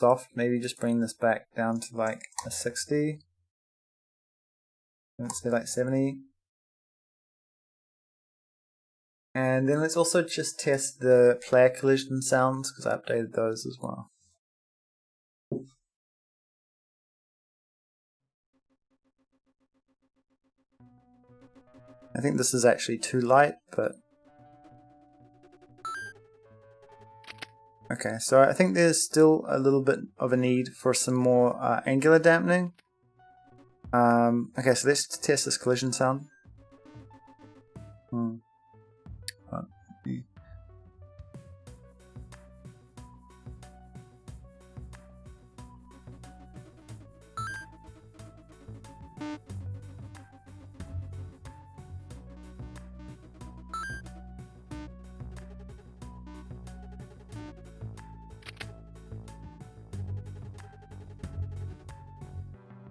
soft. Maybe just bring this back down to like a 60. Let's say like 70. And then let's also just test the player collision sounds, because I updated those as well. I think this is actually too light, but okay, so I think there's still a little bit of a need for some more angular dampening. Okay, so let's test this collision sound.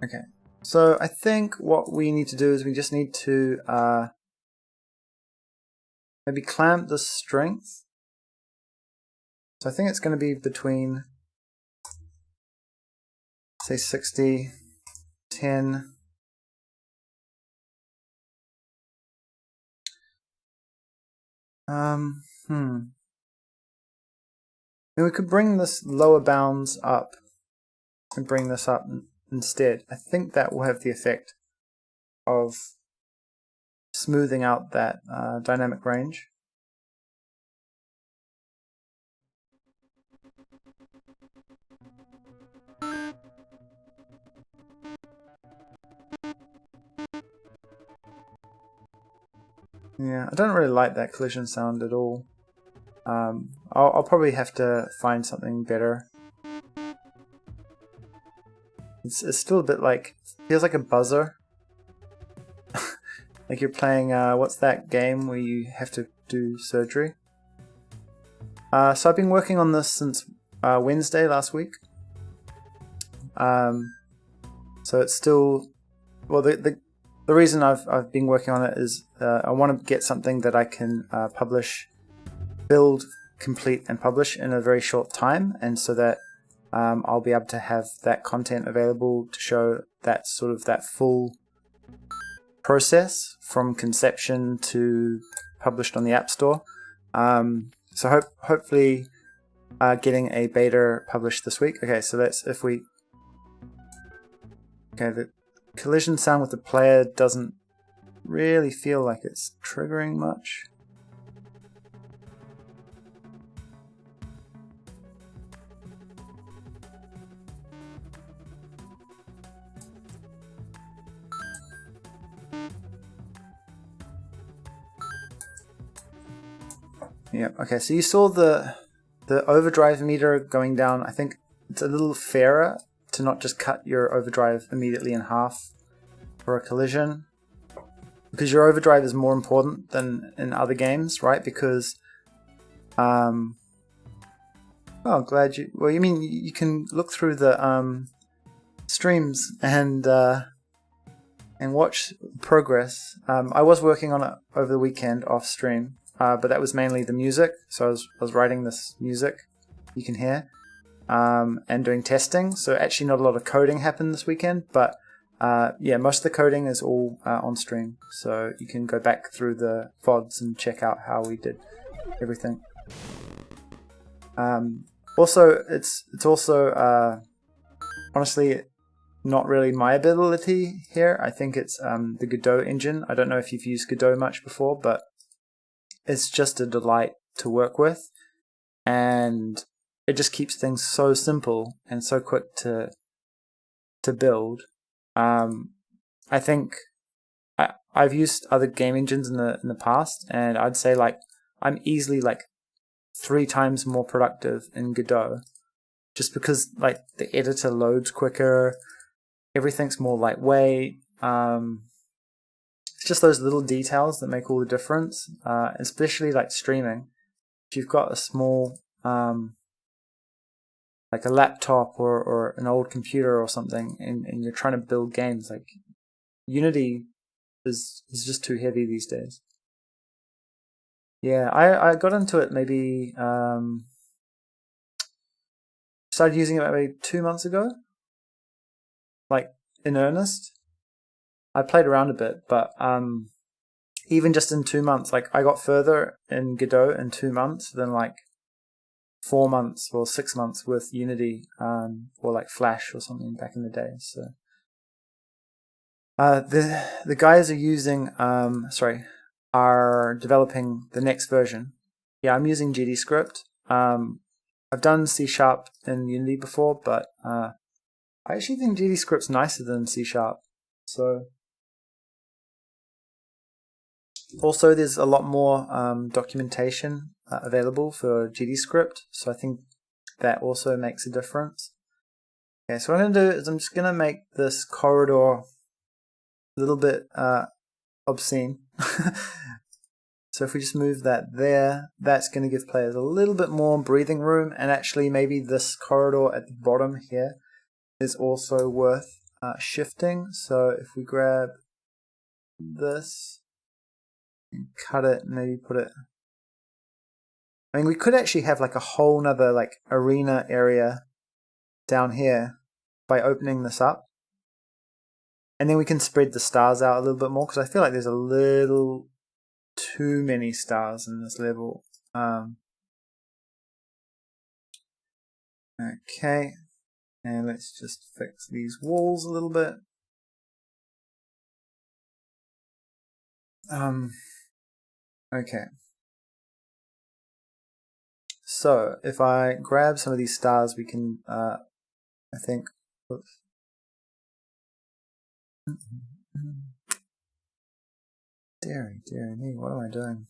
Okay, so I think what we need to do is we just need to maybe clamp the strength. So I think it's going to be between, say, 60, 10. And we could bring this lower bounds up and bring this up instead. I think that will have the effect of smoothing out that dynamic range. Yeah, I don't really like that collision sound at all. I'll probably have to find something better. It's still a bit like, feels like a buzzer. Like you're playing, what's that game where you have to do surgery? So I've been working on this since Wednesday last week. So it's still, well, the reason I've been working on it is I want to get something that I can build, complete, and publish in a very short time, and so that I'll be able to have that content available to show that sort of that full process from conception to published on the App Store. So hopefully getting a beta published this week. Okay, so that's if we. Okay, the collision sound with the player doesn't really feel like it's triggering much. Yeah, okay, so you saw the overdrive meter going down. I think it's a little fairer to not just cut your overdrive immediately in half for a collision, because your overdrive is more important than in other games, right? Because oh, glad you, well, you mean you can look through the streams and watch progress. I was working on it over the weekend off stream, but that was mainly the music. So I was writing this music you can hear, and doing testing. So actually not a lot of coding happened this weekend, but yeah, most of the coding is all on stream. So you can go back through the VODs and check out how we did everything. Also, it's also honestly not really my ability here. I think it's the Godot engine. I don't know if you've used Godot much before, but it's just a delight to work with, and it just keeps things so simple and so quick to build. I think I've used other game engines in the past, and I'd say like I'm easily like 3 times more productive in Godot, just because like the editor loads quicker, everything's more lightweight. It's just those little details that make all the difference, especially like streaming. If you've got a small like a laptop or an old computer or something, and you're trying to build games, like Unity is just too heavy these days. Yeah, I got into it maybe started using it maybe 2 months ago, like in earnest. I played around a bit, but even just in 2 months, like I got further in Godot in 2 months than like 4 months or 6 months with Unity or like Flash or something back in the day. So the guys are using are developing the next version. Yeah, I'm using GDScript. I've done C# in Unity before, but I actually think GDScript's nicer than C#. So also there's a lot more documentation available for GDScript, so I think that also makes a difference. Okay, so what I'm going to do is I'm just going to make this corridor a little bit obscene. So if we just move that there, that's going to give players a little bit more breathing room, and actually maybe this corridor at the bottom here is also worth shifting. So if we grab this and cut it and maybe put it, I mean, we could actually have like a whole nother like arena area down here by opening this up, and then we can spread the stars out a little bit more, because I feel like there's a little too many stars in this level. Okay, and let's just fix these walls a little bit. Okay, so if I grab some of these stars, we can I think, oops. Dear me, what am I doing?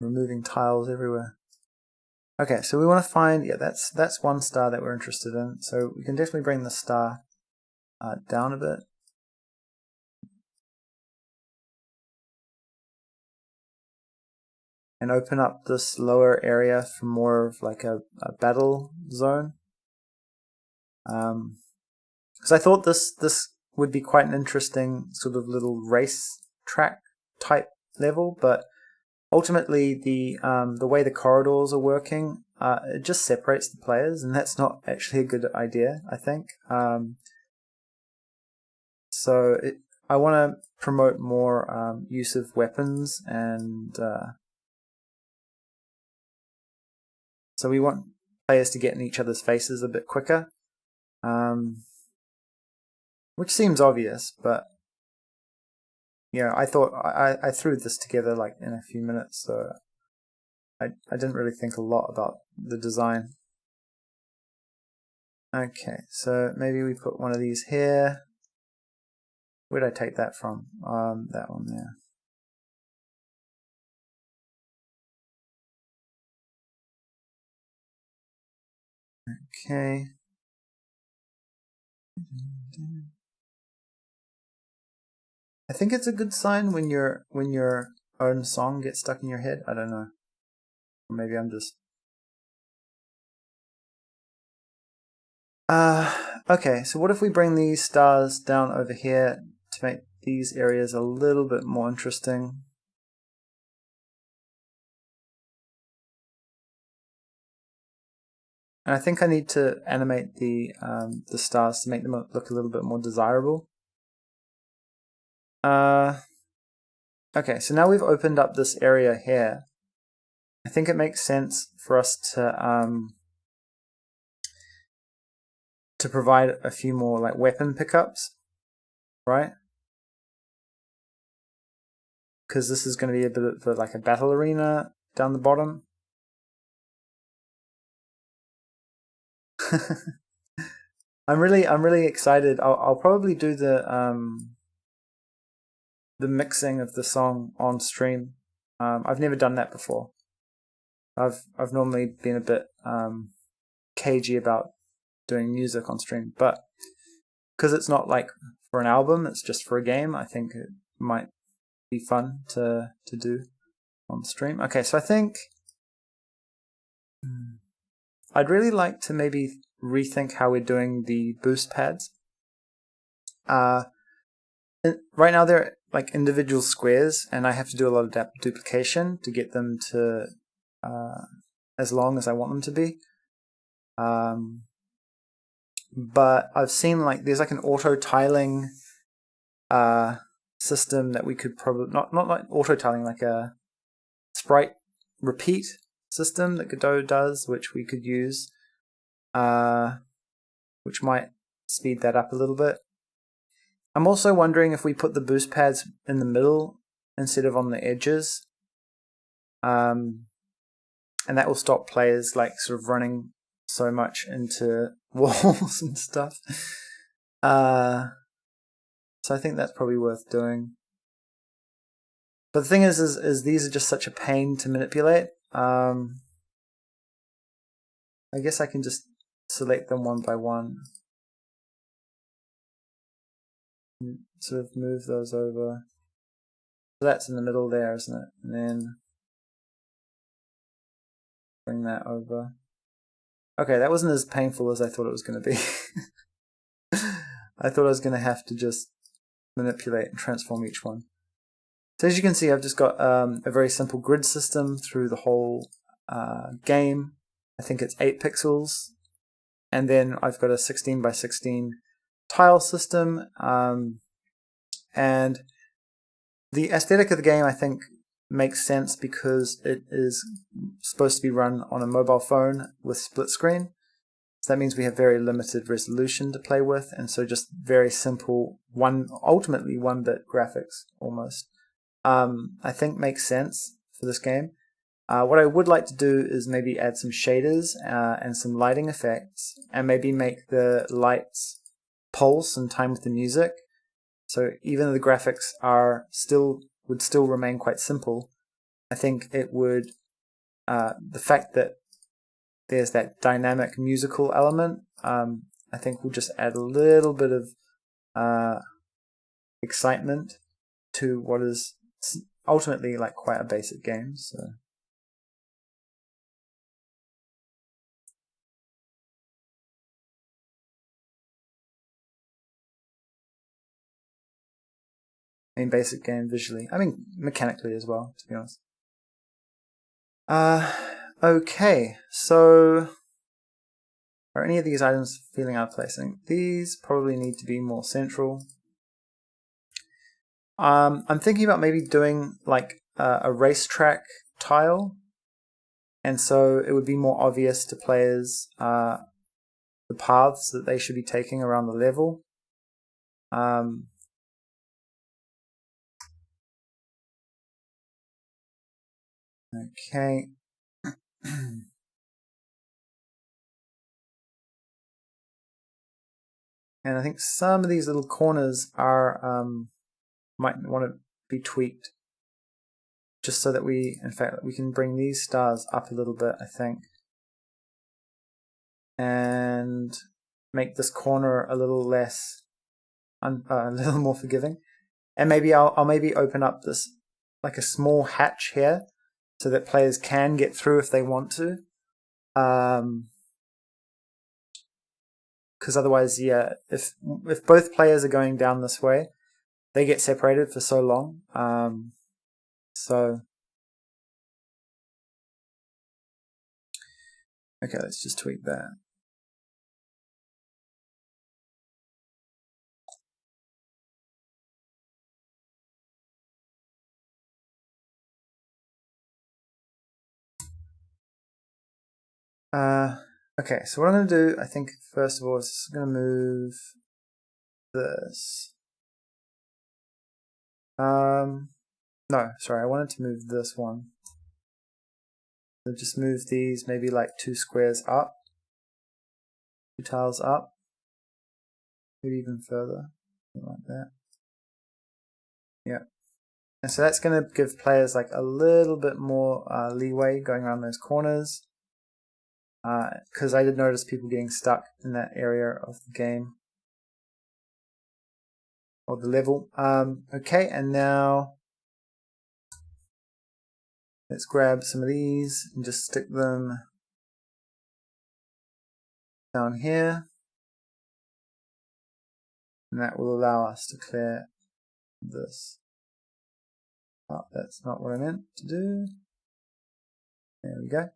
Removing tiles everywhere. Okay, so we want to find, yeah, that's one star that we're interested in. So we can definitely bring the star down a bit. And open up this lower area for more of like a battle zone. Because I thought this would be quite an interesting sort of little race track type level, but ultimately the way the corridors are working, it just separates the players, and that's not actually a good idea, I think. I want to promote more use of weapons, and so we want players to get in each other's faces a bit quicker, which seems obvious, but yeah, I thought I threw this together like in a few minutes, so I didn't really think a lot about the design. Okay, so maybe we put one of these here. Where did I take that from? That one there. Okay. I think it's a good sign when your own song gets stuck in your head. I don't know. Or maybe I'm just... okay, so what if we bring these stars down over here to make these areas a little bit more interesting? And I think I need to animate the stars to make them look a little bit more desirable. Okay, so now we've opened up this area here. I think it makes sense for us to provide a few more like weapon pickups, right? Because this is going to be a bit of like a battle arena down the bottom. I'm really excited. I'll probably do the mixing of the song on stream. I've never done that before. I've normally been a bit cagey about doing music on stream, but because it's not like for an album, it's just for a game, I think it might be fun to do on stream. Okay, so I think I'd really like to maybe rethink how we're doing the boost pads. Right now they're like individual squares, and I have to do a lot of duplication to get them to as long as I want them to be. But I've seen like there's like an auto tiling system that we could probably not like auto tiling, like a sprite repeat system that Godot does, which we could use, which might speed that up a little bit. I'm also wondering if we put the boost pads in the middle instead of on the edges, and that will stop players like sort of running so much into walls and stuff. So I think that's probably worth doing. But the thing is these are just such a pain to manipulate. I guess I can just select them one by one. And sort of move those over. So that's in the middle there, isn't it? And then bring that over. Okay, that wasn't as painful as I thought it was going to be. I thought I was going to have to just manipulate and transform each one. So as you can see, I've just got a very simple grid system through the whole game. I think it's 8 pixels. And then I've got a 16 by 16 tile system. And the aesthetic of the game, I think, makes sense because it is supposed to be run on a mobile phone with split screen. So that means we have very limited resolution to play with, and so just very simple, ultimately 1-bit graphics almost. I think makes sense for this game. What I would like to do is maybe add some shaders and some lighting effects, and maybe make the lights pulse in time with the music. So even though the graphics would still remain quite simple, I think it would, the fact that there's that dynamic musical element, I think will just add a little bit of excitement to what is ultimately like quite a basic game. So I mean, basic game visually. I mean, mechanically as well, to be honest. Okay, so are any of these items feeling out of place? I think these probably need to be more central. I'm thinking about maybe doing like a racetrack tile, and so it would be more obvious to players the paths that they should be taking around the level. Okay. And I think some of these little corners are might want to be tweaked, just so that we can bring these stars up a little bit, I think, and make this corner a little less, a little more forgiving. And maybe I'll maybe open up this like a small hatch here, so that players can get through if they want to. Because otherwise, yeah, if both players are going down this way, they get separated for so long. So okay, let's just tweak that. Okay, so what I'm going to do, I think, first of all, is I'm going to move this. No, sorry, I wanted to move this one. So just move these maybe like 2 squares up, 2 tiles up, maybe even further, something like that. Yeah. And so that's going to give players like a little bit more leeway going around those corners. Because I did notice people getting stuck in that area of the game or the level. Okay, and now let's grab some of these and just stick them down here, and that will allow us to clear this. Oh, that's not what I meant to do. There we go.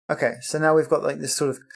Okay, so now we've got like this sort of